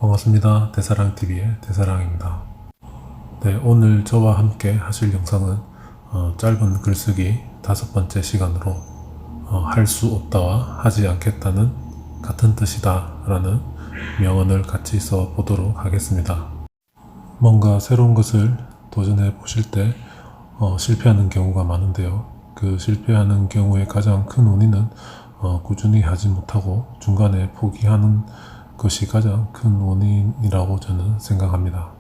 반갑습니다. 대사랑TV의 대사랑입니다. 네, 오늘 저와 함께 하실 영상은 짧은 글쓰기 5번째 시간으로 할 수 없다와 하지 않겠다는 같은 뜻이다 라는 명언을 같이 써 보도록 하겠습니다. 뭔가 새로운 것을 도전해 보실 때 실패하는 경우가 많은데요. 그 실패하는 경우의 가장 큰 원인은 꾸준히 하지 못하고 중간에 포기하는 것이 가장 큰 원인이라고 저는 생각합니다.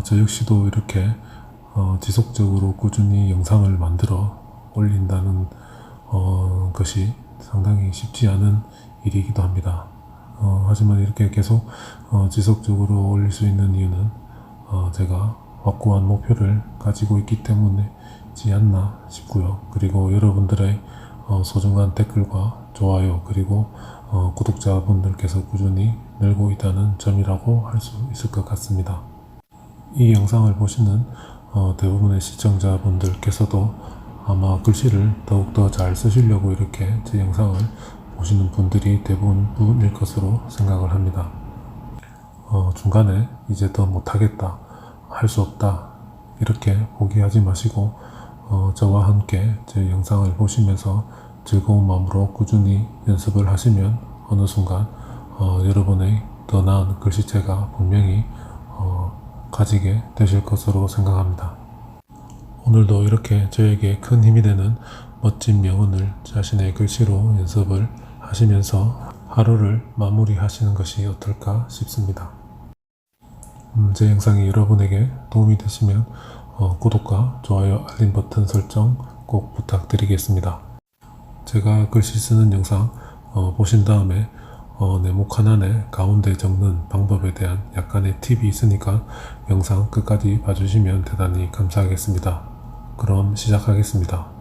저 역시도 이렇게 지속적으로 꾸준히 영상을 만들어 올린다는 것이 상당히 쉽지 않은 일이기도 합니다. 하지만 이렇게 계속 지속적으로 올릴 수 있는 이유는 제가 확고한 목표를 가지고 있기 때문이지 않나 싶고요. 그리고 여러분들의 소중한 댓글과 좋아요 그리고 구독자분들께서 꾸준히 늘고 있다는 점이라고 할 수 있을 것 같습니다. 이 영상을 보시는 대부분의 시청자분들께서도 아마 글씨를 더욱더 잘 쓰시려고 이렇게 제 영상을 보시는 분들이 대부분일 것으로 생각을 합니다. 중간에 이제 더 못하겠다, 할 수 없다 이렇게 포기하지 마시고 저와 함께 제 영상을 보시면서 즐거운 마음으로 꾸준히 연습을 하시면 어느 순간 여러분의 더 나은 글씨체가 분명히 가지게 되실 것으로 생각합니다. 오늘도 이렇게 저에게 큰 힘이 되는 멋진 명언을 자신의 글씨로 연습을 하시면서 하루를 마무리하시는 것이 어떨까 싶습니다. 제 영상이 여러분에게 도움이 되시면 구독과 좋아요, 알림 버튼 설정 꼭 부탁드리겠습니다. 제가 글씨 쓰는 영상 보신 다음에 네모 칸안에 가운데 적는 방법에 대한 약간의 팁이 있으니까 영상 끝까지 봐주시면 대단히 감사하겠습니다. 그럼 시작하겠습니다.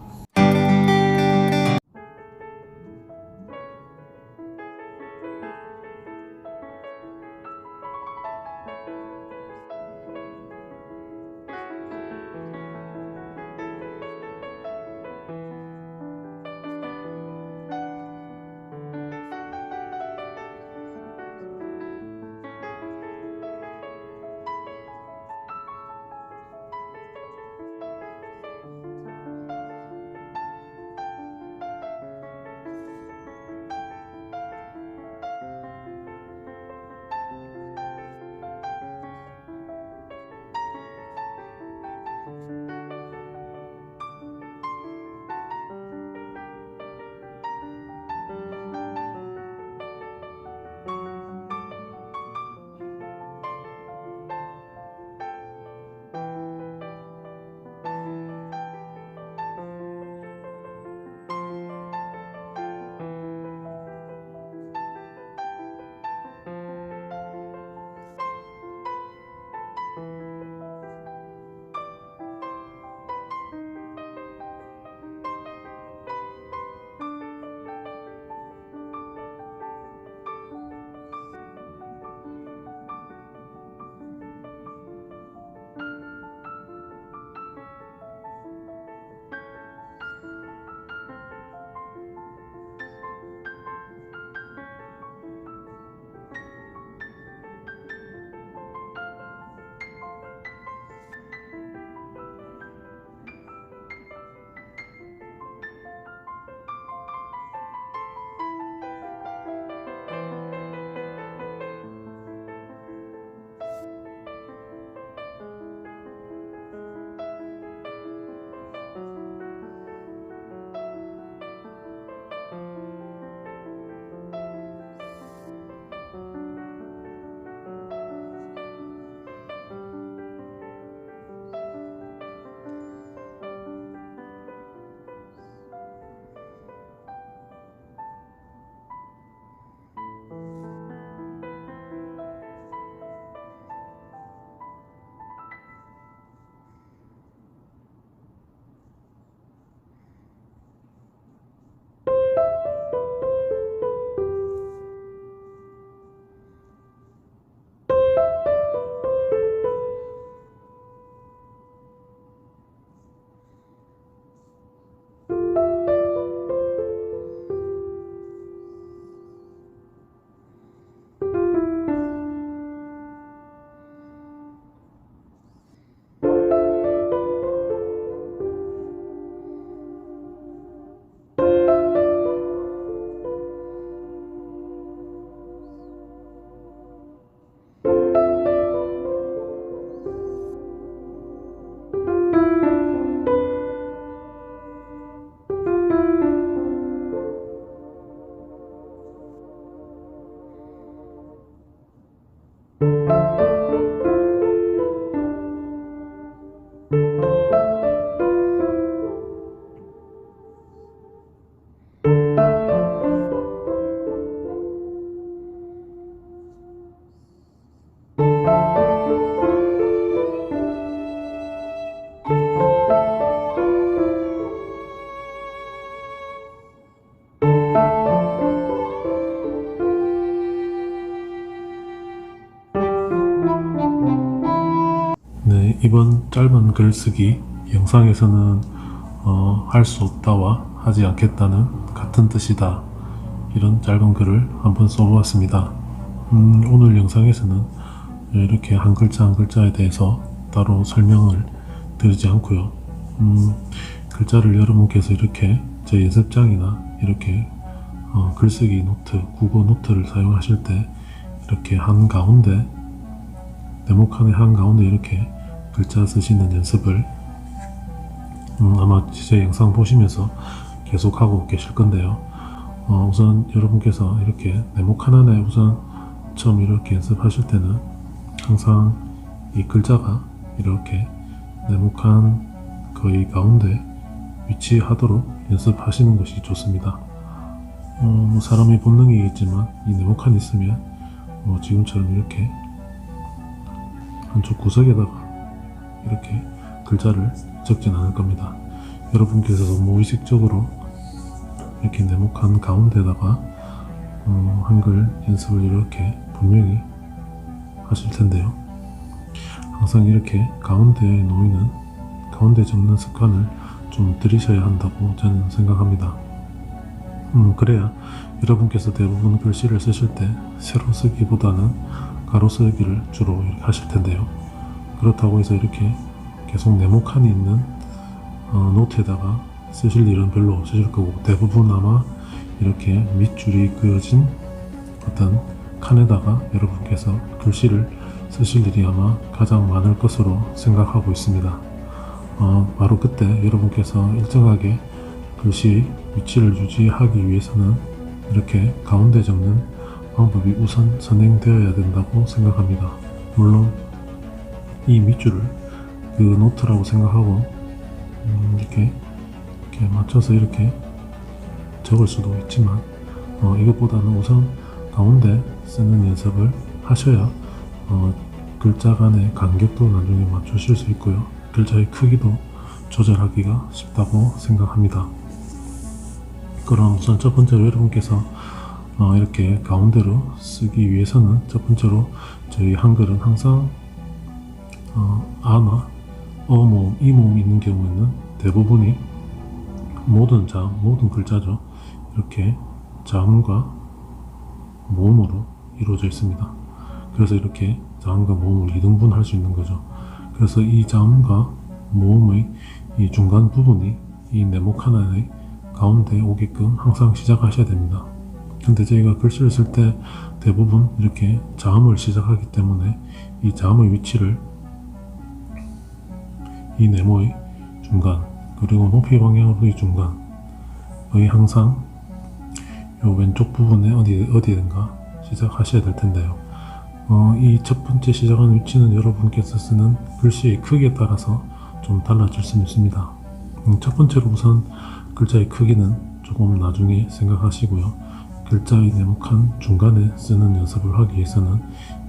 이번 짧은 글쓰기 영상에서는 할 수 없다와 하지 않겠다는 같은 뜻이다, 이런 짧은 글을 한번 써보았습니다. 오늘 영상에서는 이렇게 한 글자 한 글자에 대해서 따로 설명을 드리지 않고요. 글자를 여러분께서 이렇게 제 연습장이나 이렇게 글쓰기 노트, 국어 노트를 사용하실 때 이렇게 한가운데, 네모칸의 한가운데 이렇게 글자 쓰시는 연습을 아마 제 영상 보시면서 계속 하고 계실 건데요. 우선 여러분께서 이렇게 네모칸 안에 우선 처음 이렇게 연습하실 때는 항상 이 글자가 이렇게 네모칸 거의 가운데 위치하도록 연습하시는 것이 좋습니다. 사람의 본능이겠지만 이 네모칸이 있으면 지금처럼 이렇게 한쪽 구석에다가 이렇게 글자를 적진 않을 겁니다. 여러분께서도 무의식적으로 이렇게 네모칸 가운데다가 한글 연습을 이렇게 분명히 하실 텐데요. 항상 이렇게 가운데에 놓이는, 가운데 접는 습관을 좀 들이셔야 한다고 저는 생각합니다. 그래야 여러분께서 대부분 글씨를 쓰실 때 세로 쓰기보다는 가로 쓰기를 주로 하실 텐데요. 그렇다고 해서 이렇게 계속 네모칸이 있는 노트에다가 쓰실 일은 별로 없으실 거고, 대부분 아마 이렇게 밑줄이 그어진 어떤 칸에다가 여러분께서 글씨를 쓰실 일이 아마 가장 많을 것으로 생각하고 있습니다. 바로 그때 여러분께서 일정하게 글씨 위치를 유지하기 위해서는 이렇게 가운데 접는 방법이 우선 선행되어야 된다고 생각합니다. 물론 이 밑줄을 그 노트라고 생각하고 이렇게 맞춰서 이렇게 적을 수도 있지만 이것보다는 우선 가운데 쓰는 연습을 하셔야 글자 간의 간격도 나중에 맞추실 수 있고요. 글자의 크기도 조절하기가 쉽다고 생각합니다. 그럼 우선 첫 번째로 여러분께서 이렇게 가운데로 쓰기 위해서는 첫 번째로 저희 한글은 항상 아나, 어모음, 이모음이 있는 경우에는 대부분이 모든 글자죠. 이렇게 자음과 모음으로 이루어져 있습니다. 그래서 이렇게 자음과 모음을 2등분 할 수 있는 거죠. 그래서 이 자음과 모음의 이 중간 부분이 이 네모칸 안의 가운데 오게끔 항상 시작하셔야 됩니다. 근데 저희가 글씨를 쓸 때 대부분 이렇게 자음을 시작하기 때문에 이 자음의 위치를 이 네모의 중간, 그리고 높이 방향으로의 중간 거의 항상 요 왼쪽 부분에 어디든가 시작하셔야 될 텐데요. 이 첫 번째 시작하는 위치는 여러분께서 쓰는 글씨의 크기에 따라서 좀 달라질 수 있습니다. 첫 번째로 우선 글자의 크기는 조금 나중에 생각하시고요. 글자의 네모칸 중간에 쓰는 연습을 하기 위해서는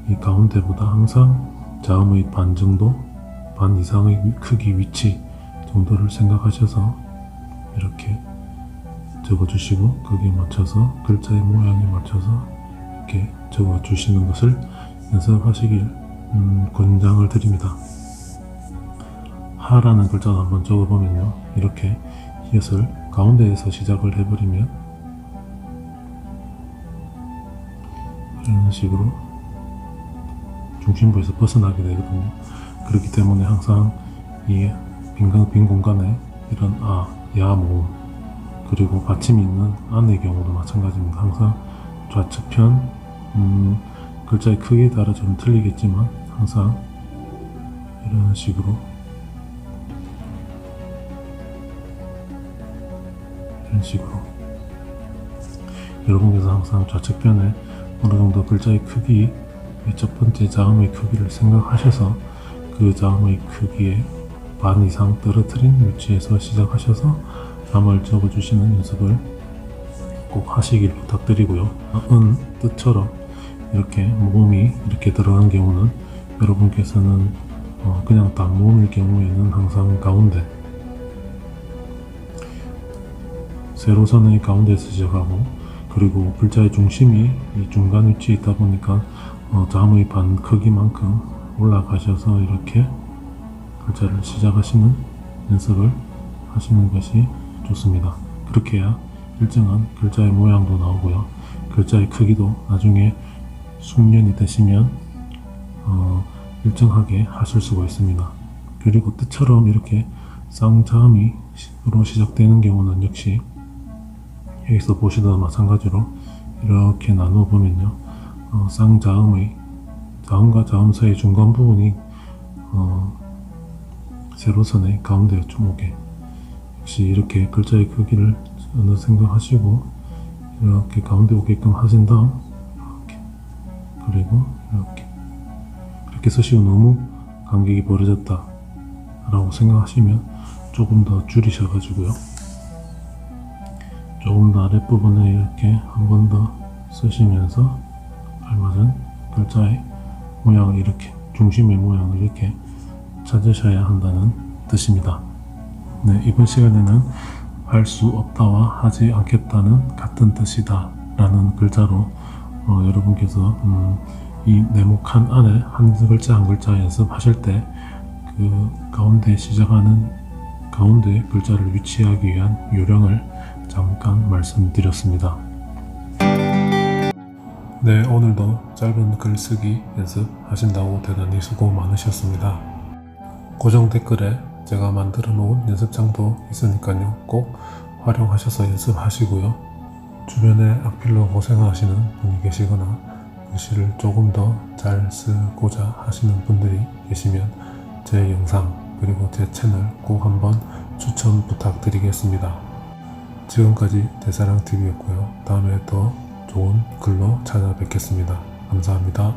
이 가운데보다 항상 자음의 반 정도, 반 이상의 크기 위치 정도를 생각하셔서 이렇게 적어주시고, 거기에 맞춰서 글자의 모양에 맞춰서 이렇게 적어주시는 것을 연습하시길 권장을 드립니다. 하라는 글자도 한번 적어보면요, 이렇게 이것을 가운데에서 시작을 해버리면 이런 식으로 중심부에서 벗어나게 되거든요. 그렇기 때문에 항상 이 빈 공간에 이런 아, 야, 모음, 그리고 받침이 있는 안의 경우도 마찬가지입니다. 항상 좌측편 글자의 크기에 따라 좀 틀리겠지만 항상 이런 식으로 여러분께서 항상 좌측편에 어느 정도 글자의 크기, 첫 번째 자음의 크기를 생각하셔서 그 자음의 크기에 반 이상 떨어뜨린 위치에서 시작하셔서 자음을 적어주시는 연습을 꼭 하시길 부탁드리고요. 뜻처럼 이렇게 모음이 이렇게 들어간 경우는 여러분께서는 그냥 딱 모음일 경우에는 항상 가운데, 세로선의 가운데에서 시작하고, 그리고 글자의 중심이 이 중간 위치에 있다 보니까 자음의 반 크기만큼 올라가셔서 이렇게 글자를 시작하시는 연습을 하시는 것이 좋습니다. 그렇게 해야 일정한 글자의 모양도 나오고요. 글자의 크기도 나중에 숙련이 되시면 일정하게 하실 수가 있습니다. 그리고 뜻처럼 이렇게 쌍자음이로 시작되는 경우는 역시 여기서 보시던 마찬가지로 이렇게 나누어 보면요, 쌍자음의 자음과 자음 사이 중간 부분이 세로선의 가운데에 좀 오게, 역시 이렇게 글자의 크기를 어느 생각하시고 이렇게 가운데 오게끔 하신 다음 이렇게, 그리고 이렇게 쓰시고 너무 간격이 벌어졌다 라고 생각하시면 조금 더 줄이셔가지고요, 조금 더 아랫부분에 이렇게 한 번 더 쓰시면서 알맞은 글자의 모양을 이렇게, 중심의 모양을 이렇게 찾으셔야 한다는 뜻입니다. 네, 이번 시간에는 할 수 없다와 하지 않겠다는 같은 뜻이다 라는 글자로 여러분께서 이 네모칸 안에 한 글자 한 글자 연습하실 때 그 가운데 시작하는 가운데 글자를 위치하기 위한 요령을 잠깐 말씀드렸습니다. 네, 오늘도 짧은 글쓰기 연습하신다고 대단히 수고 많으셨습니다. 고정 댓글에 제가 만들어 놓은 연습장도 있으니까요, 꼭 활용하셔서 연습하시고요. 주변에 악필로 고생하시는 분이 계시거나 글씨를 조금 더 잘 쓰고자 하시는 분들이 계시면 제 영상 그리고 제 채널 꼭 한번 추천 부탁드리겠습니다. 지금까지 대사랑TV였고요. 다음에 더 좋은 글로 찾아뵙겠습니다. 감사합니다.